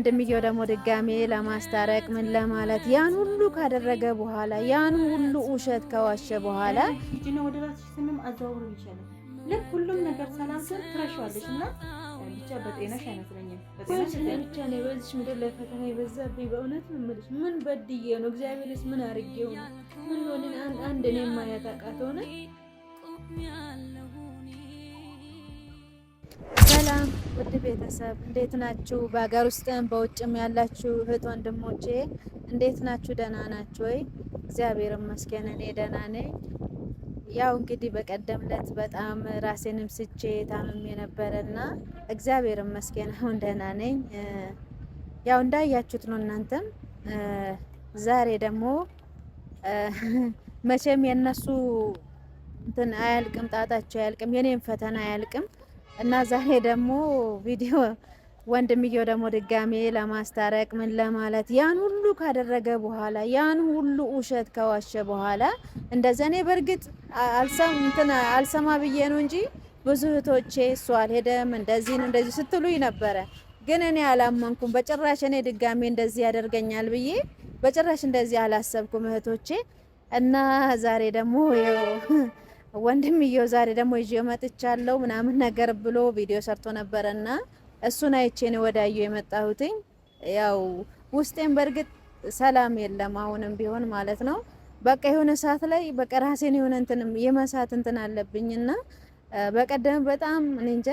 እንደሚየው ደግሞ ድጋሜ ለማስታረቅ ምን ለማለት ያን ሁሉ ካደረገ በኋላ ያን ሁሉ ውሸት ከዋሸ በኋላ ሂጂና ወደ ራስሽ ስምም አዛውሩ ይችላል። ልክ ሁሉም ነገር ሰላም ስል ትረሻዋለሽ እና ብቻ በጤናሽ አይመስለኝም። በጤናሽ ብቻ ነው በዚህ ምድር ላይ ፈተና የበዛብኝ። በእውነት ነው የምልሽ። ምን በድዬ ነው? እግዚአብሔርስ ምን አድርጌው ነው? ምን ሆነን አንድ እኔ ማያት አቃት ሆነ። ሰላም ውድ ቤተሰብ እንዴት ናችሁ? በሀገር ውስጥም በውጭም ያላችሁ እህት ወንድሞቼ እንዴት ናችሁ? ደህና ናችሁ ወይ? እግዚአብሔር ይመስገን እኔ ደህና ነኝ። ያው እንግዲህ በቀደም ዕለት በጣም ራሴንም ስቼ ታምሜ ነበረና እግዚአብሔር ይመስገን አሁን ደህና ነኝ። ያው እንዳያችሁት ነው እናንተም። ዛሬ ደግሞ መቼም የነሱ እንትን አያልቅም፣ ጣጣቸው አያልቅም፣ የኔም ፈተና አያልቅም። እና ዛሬ ደግሞ ቪዲዮ ወንድምየው ደግሞ ድጋሜ ለማስታረቅ ምን ለማለት ያን ሁሉ ካደረገ በኋላ ያን ሁሉ ውሸት ከዋሸ በኋላ እንደዛ እኔ በእርግጥ አልሰማ ብዬ ነው እንጂ ብዙ እህቶቼ እሱ አልሄደም እንደዚህ ነው እንደዚህ ስትሉኝ ነበረ። ግን እኔ አላመንኩም በጭራሽ። እኔ ድጋሜ እንደዚህ ያደርገኛል ብዬ በጭራሽ እንደዚህ አላሰብኩም እህቶቼ። እና ዛሬ ደግሞ ወንድምየው ዛሬ ደግሞ ይዤ መጥቻለሁ ምናምን ነገር ብሎ ቪዲዮ ሰርቶ ነበረና እሱን አይቼ ነው ወዳዩ የመጣሁትኝ። ያው ውስጤን በእርግጥ ሰላም የለም አሁንም ቢሆን ማለት ነው። በቃ የሆነ ሰዓት ላይ በቃ ራሴን የሆነ እንትን የመሳት እንትን አለብኝና በቀደም በጣም እንጃ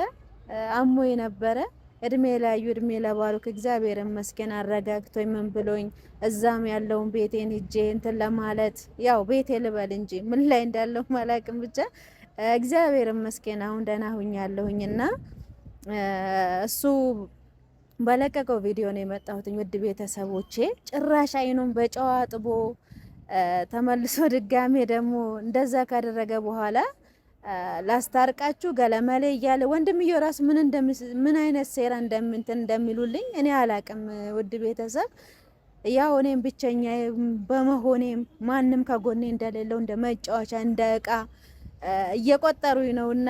አሞኝ ነበረ። እድሜ ላዩ እድሜ ለባሩክ እግዚአብሔር ይመስገን አረጋግቶኝ ምን ብሎኝ እዛም ያለውን ቤቴን ሂጄ እንትን ለማለት ያው ቤቴ ልበል እንጂ ምን ላይ እንዳለው ማላቅም ብቻ እግዚአብሔር ይመስገን አሁን ደህና ሁኛለሁኝና እሱ በለቀቀው ቪዲዮ ነው የመጣሁት። ውድ ቤተሰቦቼ ጭራሽ አይኑን በጨዋ ጥቦ ተመልሶ ድጋሜ ደግሞ እንደዛ ካደረገ በኋላ ላስታርቃችሁ ገለመሌ እያለ ወንድምየው ራሱ ምን አይነት ሴራ እንደሚሉልኝ እኔ አላቅም። ውድ ቤተሰብ ያው እኔም ብቸኛ በመሆኔም ማንም ከጎኔ እንደሌለው እንደ መጫወቻ እንደ እቃ እየቆጠሩኝ ነውና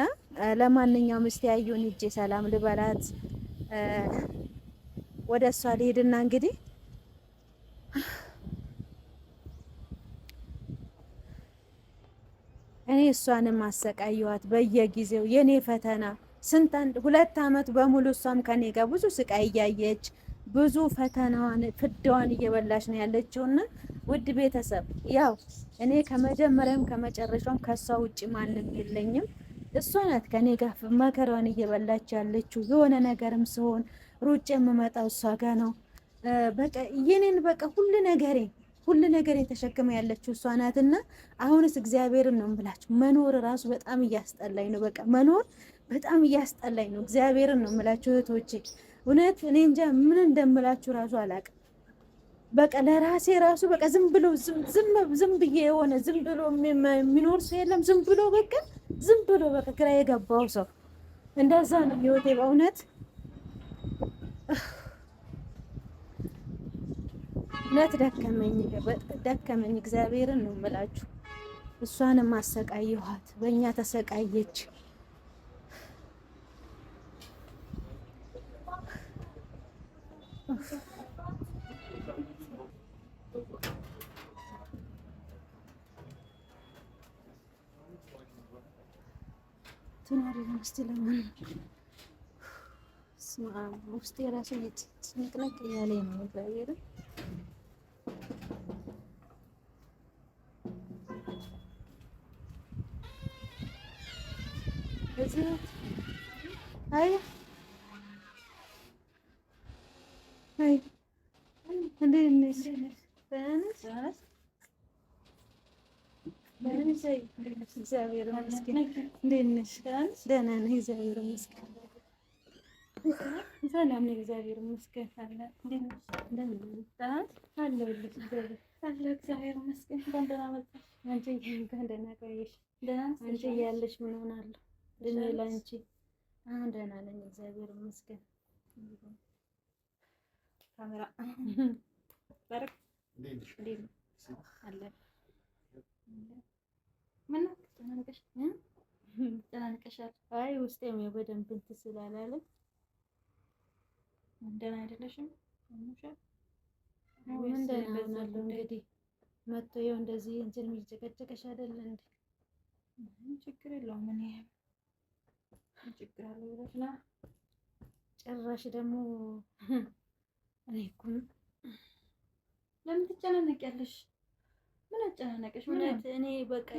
ለማንኛውም እስቲ ያዩን ሂጄ ሰላም ልበላት ወደ እሷ ልሄድና እንግዲህ እኔ እሷንም አሰቃየኋት በየጊዜው የኔ ፈተና ስንት 2 አመት በሙሉ እሷም ከኔ ጋር ብዙ ስቃይ እያየች ብዙ ፈተናዋን ፍዳዋን እየበላች ነው ያለችውና ውድ ቤተሰብ ያው እኔ ከመጀመሪያም ከመጨረሻም ከሷ ውጪ ማንም የለኝም። እሷ ናት ከኔ ጋር መከራዋን እየበላች ያለችው። የሆነ ነገርም ሲሆን ሩጭ የምመጣው እሷ ጋር ነው። በቃ የኔን በቃ ሁሉ ነገር የተሸከመ ያለችው እሷ ናትና አሁንስ እግዚአብሔርን ነው የምላችሁ መኖር ራሱ በጣም እያስጠላኝ ነው። በቃ መኖር በጣም እያስጠላኝ ነው። እግዚአብሔርን ነው የምላችሁ እህቶቼ፣ እውነት እኔ እንጃ ምን እንደምላችሁ ራሱ አላውቅም። በቃ ለራሴ ራሱ በቃ ዝም ብዬ የሆነ ዝም ብሎ የሚኖር ሰው የለም። ዝም ብሎ በቃ ግራ የገባው ሰው እንደዛ ነው ህይወቴ በእውነት ደከመኝ እግዚአብሔርን ነው የምላችሁ። እሷንም አሰቃየኋት፣ በእኛ ተሰቃየች። ውስጤ ራሱ ንቅነቅ እያለኝ ነው እግዚአብሔርን አይ እንዴት ነሽ? እግዚአብሔር ይመስገን። እንዴት ነሽ? ደህና ነኝ እግዚአብሔር ይመስገን። ሰላም ነኝ እግዚአብሔር ይመስገን። እግዚአብሔር ይመስገን። ደህና መጣሽ አንቺ? ደህና ቆየሽ? አንቺ እያለሽ ምን ሆናለሁ? እድሜ ላንቺ። አሁን ደህና ነኝ እግዚአብሔር ይመስገን። ካሜራ ባረክ እንዴት አለ? ምን ተናንቀሻል? አይ ውስጤም በደንብ እንትን ስላላለ ደህና አይደለሽም? ምን ደህና ሆናለሁ እንግዲህ መጥቶ ይኸው እንደዚህ እንትን የሚጨቀጨቀሽ አይደለ እንዴ? ችግር የለውም። ምን ችግር አለው ብለሽ ነው? ጭራሽ ደግሞ እኔ እኮ ለምን ትጨናነቂያለሽ? ምን አጨናነቀሽ? እውነት እኔ በቃ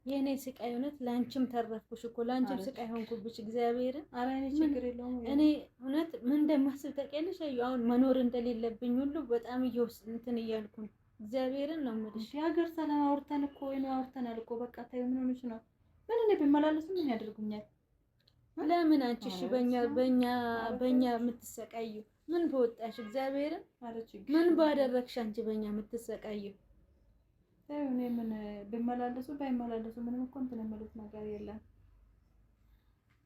የእኔ ስቃይ እውነት ለአንቺም ተረፍኩሽ እኮ ለአንቺም ስቃይ ሆንኩብሽ። እግዚአብሔርን ኧረ እኔ ችግር የለውም። እኔ እውነት ምን እንደማስብ ታውቂያለሽ? አሁን መኖር እንደሌለብኝ ሁሉ በጣም እንትን እያልኩ ነው። እግዚአብሔርን ነው የምልሽ። የሀገር ሰላም አውርተን እኮ አውርተናል እኮ በቃ ተይው። ምን ሆነሽ ነው? ምን እኔ ቢመላለሱ ምን ያደርጉኛል? ለምን አንቺ እሺ በእኛ የምትሰቃዩ ምን በወጣሽ? እግዚአብሔርን ምን ባደረግሽ አንቺ በእኛ የምትሰቃዩ? እኔ ምን ቢመላለሱ ባይመላለሱ ምንም እኮ እንትን የምሉት ነገር የለም።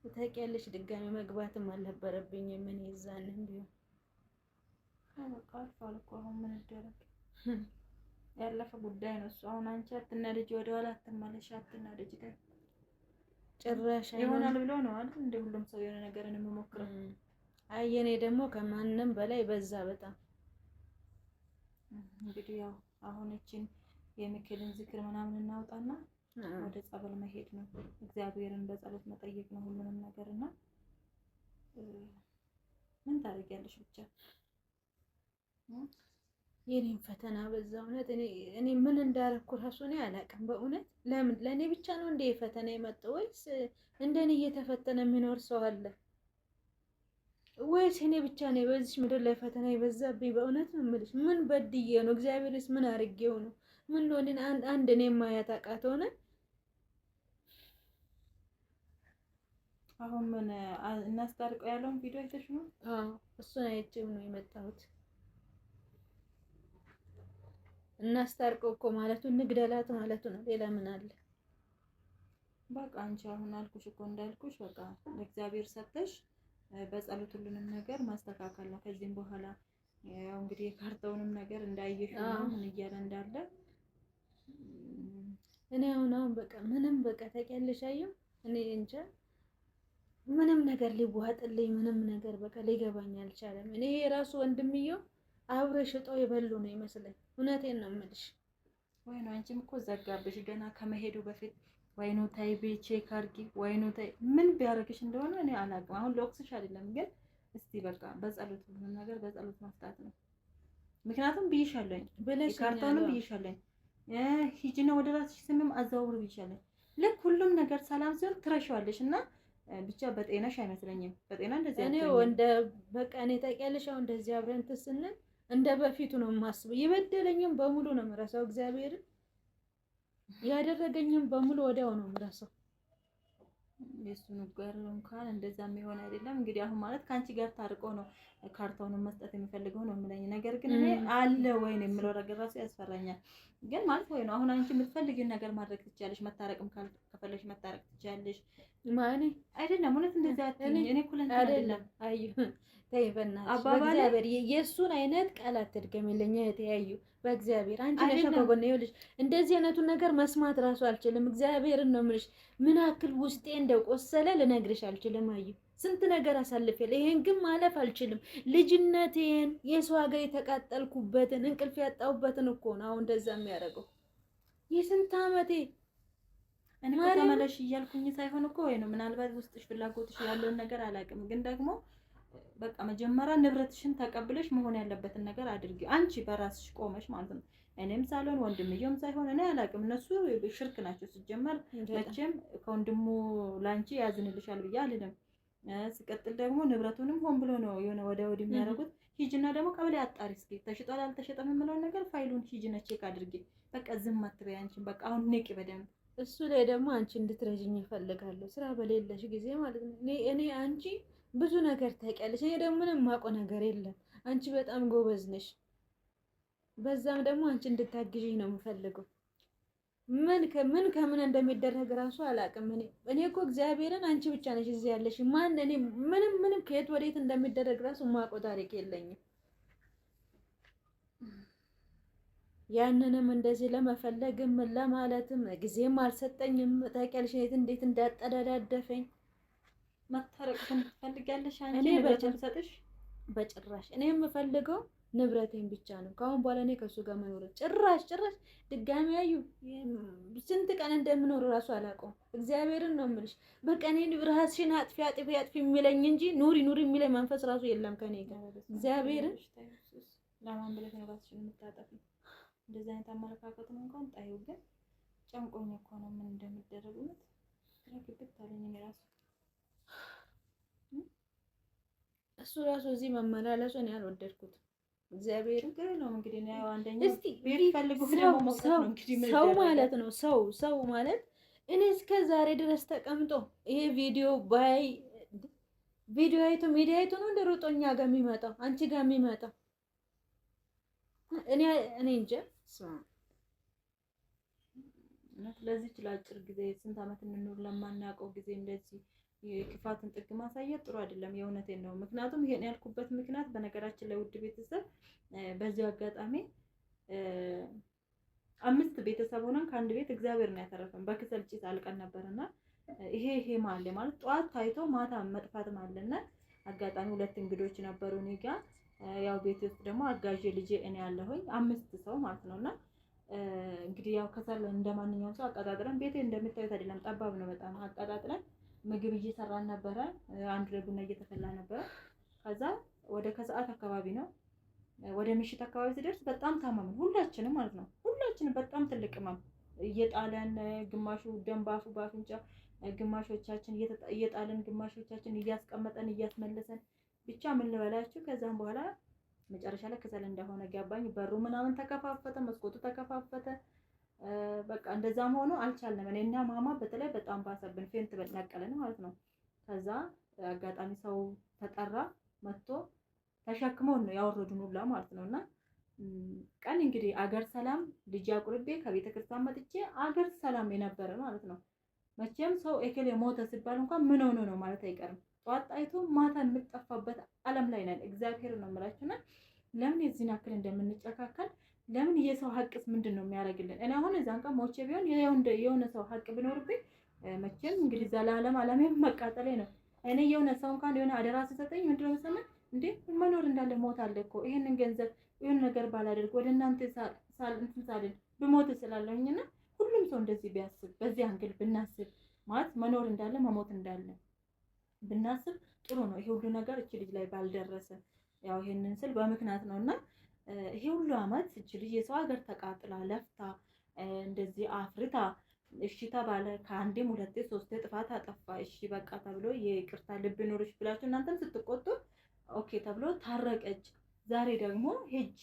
ታውቂያለሽ ድጋሚ መግባትም አልነበረብኝም እኔ እዛንም ቢሆን በቃ አልፏል እኮ አሁን ምን ይደረግ? ያለፈ ጉዳይ ነው እሱ። አሁን አንቺ አትናደጂ፣ ወደኋላ አትመለሽ፣ አትናደጂ። ጭራሽ ይሆናል ብሎ ነው አይደል እንደ ሁሉም ሰው የሆነ ነገርን የሚሞክረው። አይ የኔ ደግሞ ከማንም በላይ በዛ በጣም እንግዲህ ያው አሁን እቺን የሚክልን ዝክር ምናምን እናውጣና ወደ ጸበል መሄድ ነው። እግዚአብሔርን በጸሎት መጠየቅ ነው ሁሉንም ነገርና ምን ታደርጊያለሽ ብቻ የኔን ፈተና በዛ። እውነት እኔ ምን እንዳረኩ ራሱ እኔ አላውቅም። በእውነት ለምን ለእኔ ብቻ ነው እንደ ፈተና የመጣው ወይስ እንደኔ እየተፈተነ የሚኖር ሰው አለ? ወይስ እኔ ብቻ ነኝ በዚህ ምድር ላይ ፈተና የበዛብኝ? በእውነት ነው የምልሽ። ምን በድዬ ነው? እግዚአብሔርስ ምን አድርጌው ነው? ምን ሎኔን አንድ እኔ ማያት አቃት ሆነ። አሁን ምን እናስታርቀው ያለውን ቪዲዮ አይተሽ ነው? አዎ እሱን አይቼው ነው የመጣሁት። እናስታርቀው እኮ ማለቱ እንግደላት ማለቱ ነው። ሌላ ምን አለ? በቃ አንቺ አሁን አልኩሽ እኮ እንዳልኩሽ በቃ ለእግዚአብሔር ሰጥተሽ በጸሎት ሁሉንም ነገር ማስተካከል ነው። ከዚህም በኋላ ያው እንግዲህ የካርታውንም ነገር እንዳየሽ ነው ምን እያለ እንዳለ እኔ አሁን በቃ ምንም በቃ ታውቂያለሽ፣ አየሁ እኔ እንጃ ምንም ነገር ሊዋጥልኝ ምንም ነገር በቃ ሊገባኝ አልቻለም። እኔ የራሱ ወንድምየው አብረ ሽጦ የበሉ ነው ይመስለኝ። እውነቴን ነው የምልሽ። ወይ ነው አንቺም እኮ ዘጋብሽ ገና ከመሄዱ በፊት ወይኑ ታይ ቼክ አድርጊ ወይኑ ታይ ምን ቢያረግሽ እንደሆነ እኔ አላውቅም። አሁን ለወቅስሽ አይደለም ግን እስቲ በቃ በጸሎት ሁሉንም ነገር በጸሎት መፍታት ነው። ምክንያቱም ብይሻለኝ ካርታውንም ብይሻለኝ ሂጂና ወደ ራስሽ ስምም አዛውር ብይሻለኝ። ልክ ሁሉም ነገር ሰላም ሲሆን ትረሻዋለሽ እና ብቻ በጤናሽ አይመስለኝም። በጤና እንደዚህ እኔ በቃ እኔ ታውቂያለሽ አሁን እንደዚህ አብረን ትስነን እንደ በፊቱ ነው የማስበው። የበደለኝም በሙሉ ነው የምረሳው። እግዚአብሔርን ያደረገኝም በሙሉ ወዲያው ነው የምረሳው። የሱን ጋር እንኳን እንደዛም ይሆን አይደለም እንግዲህ አሁን ማለት ካንቺ ጋር ታርቆ ነው ካርታውን መስጠት የሚፈልገው ነው የምለኝ። ነገር ግን እኔ አለ ወይ ነው የምለው ነገር ራሱ ያስፈራኛል። ግን ማለት ወይ ነው አሁን አንቺ የምትፈልጊውን ነገር ማድረግ ትችያለሽ። መታረቅም ከፈለሽ መታረቅ ትችያለሽ። ማኔ አይደለም እውነት እንደዛ አትይኝ። እኔ ኩለን አይደለም አዩ ተይ በእናትሽ በእግዚአብሔር የእሱን አይነት ቃላት ትድገሚልኝ እህቴ። በእግዚአብሔር አንቺ ነሽ ከጎኔ ይኸውልሽ። እንደዚህ አይነቱን ነገር መስማት ራሱ አልችልም። እግዚአብሔርን ነው የምልሽ። ምን አክል ውስጤ እንደቆሰለ ልነግርሽ አልችልም። አዩ ስንት ነገር አሳልፌያለሁ። ይሄን ግን ማለፍ አልችልም። ልጅነቴን የሰው ሀገር የተቃጠልኩበትን እንቅልፍ ያጣሁበትን እኮ ነው አሁን እንደዛ የሚያደርገው። የስንት ዓመቴ እኔ ተመለሽ እያልኩኝ ሳይሆን እኮ ወይ ነው ምናልባት ውስጥሽ ፍላጎትሽ ያለውን ነገር አላውቅም። ግን ደግሞ በቃ መጀመሪያ ንብረትሽን ተቀብለሽ መሆን ያለበትን ነገር አድርጊ። አንቺ በራስሽ ቆመሽ ማለት ነው። እኔም ሳልሆን ወንድምየውም ሳይሆን እኔ አላውቅም። እነሱ ሽርክ ናቸው ሲጀመር። መቼም ከወንድሙ ላንቺ ያዝንልሻል ብዬ አልልም። ሲቀጥል ደግሞ ንብረቱንም ሆን ብሎ ነው የሆነ ወደ ወዲህ የሚያደርጉት። ሂጂና ደግሞ ቀበሌ አጣሪ እስኪ ተሽጧል አልተሸጠም የምለውን ነገር ፋይሉን ሂጂና ቼክ አድርጊ። በቃ ዝም አትበይ አንቺን። በቃ አሁን ንቂ በደንብ። እሱ ላይ ደግሞ አንቺ እንድትረጅኝ እፈልጋለሁ፣ ስራ በሌለሽ ጊዜ ማለት ነው። እኔ አንቺ ብዙ ነገር ታውቂያለሽ፣ እኔ ደግሞ ምንም የማውቀው ነገር የለም። አንቺ በጣም ጎበዝ ነሽ። በዛም ደግሞ አንቺ እንድታግዥኝ ነው የምፈልገው። ምን ከምን እንደሚደረግ ራሱ አላውቅም። እኔ እኮ እግዚአብሔርን አንቺ ብቻ ነሽ እዚህ ያለሽ። እኔ ምንም ከየት ወዴት እንደሚደረግ ራሱ የማውቀው ታሪክ የለኝም። ያንንም እንደዚህ ለመፈለግም ለማለትም ጊዜም አልሰጠኝም። ታውቂያለሽ እንዴት እንዳጠዳዳደፈኝ። መታረቅን ትፈልጊያለሽ አንቺ? እኔ በጨርሰጥሽ በጭራሽ እኔ የምፈልገው ንብረቴን ብቻ ነው። ከአሁን በኋላ እኔ ከሱ ጋር መኖር ጭራሽ ድጋሚ ያዩ ስንት ቀን እንደምኖር እራሱ አላውቀውም። እግዚአብሔርን ነው የምልሽ። በቃ እኔ ራስሽን አጥፊ የሚለኝ እንጂ ኑሪ የሚለኝ መንፈስ ራሱ የለም ከኔ ጋር። እግዚአብሔርን ለማን ብለሽ ነው ራስሽን የምታጠፊ? እንደዚህ አይነት አመለካከት ነው እንኳን ጣዩ። ግን ጨንቆኝ እኮ ነው ምን እንደሚደረግ እውነት ግብት አለኝ እኔ ራሱ። እሱ ራሱ እዚህ መመላለሱን ያልወደድኩት እግዚአብሔር ግን ነው እንግዲህ ነው አንደኛ እስቲ ሰው ማለት ነው ሰው ማለት እኔ እስከ ዛሬ ድረስ ተቀምጦ ይሄ ቪዲዮ ባይ ቪዲዮ አይቶ ሚዲያ አይቶ ነው እንደ ሮጦኛ ጋር የሚመጣው አንቺ ጋር የሚመጣው እኔ እንጃ። ለዚህ ለአጭር ጊዜ ስንት ዓመት እንኖር ለማናውቀው ጊዜ እንደዚህ የክፋትን ጥግ ማሳየት ጥሩ አይደለም። የእውነቴን ነው። ምክንያቱም ይሄን ያልኩበት ምክንያት በነገራችን ላይ ውድ ቤተሰብ በዚህ አጋጣሚ 5 ቤተሰብ ሆነን ከአንድ ቤት እግዚአብሔር ነው ያተረፈን። በክሰል ጭስ አልቀን ነበርና ይሄ ማለ ማለት ጠዋት ታይቶ ማታ መጥፋት ማለና አጋጣሚ 2 እንግዶች ነበሩ እኔ ጋር። ያው ቤት ውስጥ ደግሞ አጋዥ ልጄ እኔ ያለሁኝ 5 ሰው ማለት ነውና እንግዲህ ያው ከሰል እንደማንኛውም ሰው አቀጣጥለን ቤቴ እንደምታዩት አይደለም፣ ጠባብ ነው በጣም። አቀጣጥለን ምግብ እየሰራን ነበረ። አንድ ላይ ቡና እየተፈላ ነበረ። ከዛ ወደ ከሰዓት አካባቢ ነው ወደ ምሽት አካባቢ ሲደርስ በጣም ታመምን ሁላችንም ማለት ነው። ሁላችንም በጣም ትልቅ ህመም እየጣለን፣ ግማሹ ደም ባፉ ባፍንጫ፣ ግማሾቻችን እየጣለን፣ ግማሾቻችን እያስቀመጠን እያስመለሰን፣ ብቻ ምን ልበላችሁ። ከዛም በኋላ መጨረሻ ላይ ከሰል እንደሆነ ገባኝ። በሩ ምናምን ተከፋፈተ፣ መስኮቱ ተከፋፈተ። በቃ እንደዛም ሆኖ አልቻልንም። እኔና ማማ በተለይ በጣም ባሰብን፣ ፌንት በነቀለን ማለት ነው። ከዛ አጋጣሚ ሰው ተጠራ፣ መጥቶ ተሸክመውን ነው ያወረዱን ሁላ ማለት ነውና ቀን እንግዲህ አገር ሰላም ልጅ አቁርቤ ከቤተ ክርስቲያን መጥቼ አገር ሰላም የነበረ ማለት ነው። መቼም ሰው እከሌ ሞተ ሲባል እንኳን ምን ሆኖ ነው ማለት አይቀርም። ጧት ጣይቶ ማታ የምትጠፋበት ዓለም ላይ ነን። እግዚአብሔር ነው የምላችሁና ለምን የዚህን አክል እንደምንጨካከል ለምን የሰው ሀቅስ ምንድን ነው የሚያደርግልን? እኔ አሁን እዛን ቀን ሞቼ ቢሆን የሆነ ሰው ሀቅ ቢኖርብኝ መቼም እንግዲህ ዘላለም ዓለሜም መቃጠሌ ነው። እኔ የሆነ ሰው እንኳን የሆነ አደራ ሲሰጠኝ ምንድነው መሰለኝ እንዴ መኖር እንዳለ ሞት አለ እኮ ይሄንን ገንዘብ የሆነ ነገር ባላደርግ ወደ እናንተ ሳልን ብሞት ስላለሁኝና ሁሉም ሰው እንደዚህ ቢያስብ በዚህ አንግል ብናስብ ማለት መኖር እንዳለ መሞት እንዳለ ብናስብ ጥሩ ነው። ይሄ ሁሉ ነገር እቺ ልጅ ላይ ባልደረሰ። ያው ይሄንን ስል በምክንያት ነውና ይሄ ሁሉ አመት እቺ ልጅ የሰው ሀገር ተቃጥላ ለፍታ እንደዚህ አፍርታ እሺ ተባለ። ከአንዴም 2 3 ጥፋት አጠፋ። እሺ በቃ ተብሎ የይቅርታ ልብ ኖርሽ ብላችሁ እናንተም ስትቆጡ ኦኬ ተብሎ ታረቀች። ዛሬ ደግሞ ሄጄ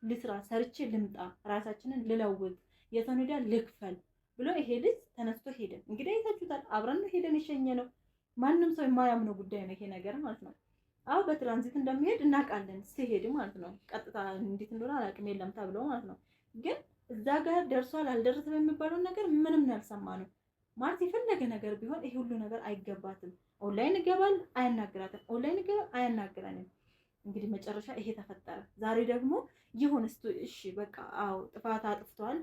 ልስራ ሰርቼ ልምጣ ራሳችንን ልለውጥ የሰው ዕዳ ልክፈል ብሎ ይሄ ልጅ ተነስቶ ሄደ። እንግዲህ አይታችሁታል። አብረን ሄደን የሸኘ ነው። ማንም ሰው የማያምነው ጉዳይ ነው ይሄ ነገር ማለት ነው። አዎ በትራንዚት እንደሚሄድ እናውቃለን። ሲሄድ ማለት ነው ቀጥታ እንዴት እንደሆነ አላውቅም የለም ተብሎ ማለት ነው። ግን እዛ ጋር ደርሷል አልደረሰም የሚባለው ነገር ምንም ያልሰማነው ማለት የፈለገ ነገር ቢሆን ይሄ ሁሉ ነገር አይገባትም። ኦንላይን ይገባል አያናግራትም፣ ኦንላይን ይገባል አያናግራንም። እንግዲህ መጨረሻ ይሄ ተፈጠረ። ዛሬ ደግሞ ይሁን እሺ በቃ አዎ ጥፋት አጥፍቷል፣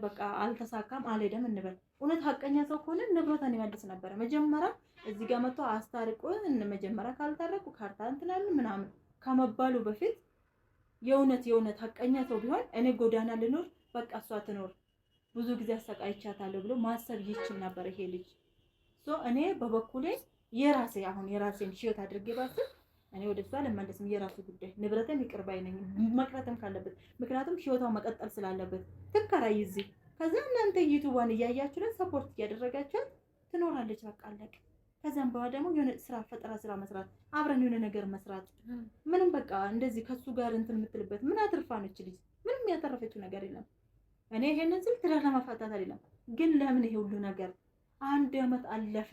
በቃ አልተሳካም አልሄደም እንበል። እውነት ሀቀኛ ሰው ከሆነ ንብረቷን ይመልስ ነበረ። መጀመሪያ እዚህ ጋር መጥቶ አስታርቆ መጀመሪያ ካልታረቁ ካርታ እንትናል ምናምን ከመባሉ በፊት የእውነት ሀቀኛ ሰው ቢሆን እኔ ጎዳና ልኖር በቃ እሷ ትኖር ብዙ ጊዜ አሰቃይቻታለሁ ብሎ ማሰብ ይችል ነበር ይሄ ልጅ። እኔ በበኩሌ የራሴን ህይወት አድርጌ ባስብ እኔ ወደ እሷ አልመለስም። የራሱ ጉዳይ ንብረቴም ይቅር ባይ ነኝ መቅረትም ካለበት፣ ምክንያቱም ህይወቷ መቀጠል ስላለበት ትከራይ እዚህ። ከዛ እናንተ ዩቲዩብዋን እያያችሁ ሰፖርት እያደረጋችሁ ትኖራለች። በቃ አለቀ። ከዛም በኋላ ደግሞ የሆነ ፈጠራ ስራ መስራት፣ አብረን የሆነ ነገር መስራት። ምንም በቃ እንደዚህ ከሱ ጋር እንትን የምትልበት ምን አትርፋ ነች ልጅ? ምንም ያተረፈችው ነገር የለም። እኔ ይሄንን ስል ትዳር ለማፋታት አይደለም፣ ግን ለምን ይሄ ሁሉ ነገር 1 አመት አለፈ።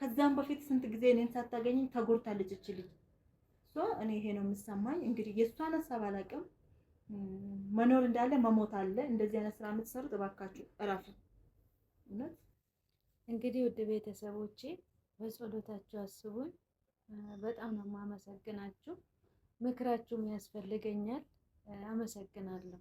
ከዛም በፊት ስንት ጊዜ እኔን ሳታገኝ ተጎድታለች እቺ ልጅ። እኔ ይሄ ነው የምሰማኝ። እንግዲህ የእሷን ሀሳብ አላውቅም። መኖር እንዳለ መሞት አለ። እንደዚህ አይነት ስራ የምትሰሩት እባካችሁ እረፉ። እውነት እንግዲህ ውድ ቤተሰቦቼ በጸሎታችሁ አስቡኝ። በጣም ነው የማመሰግናችሁ። ምክራችሁም ያስፈልገኛል። አመሰግናለሁ።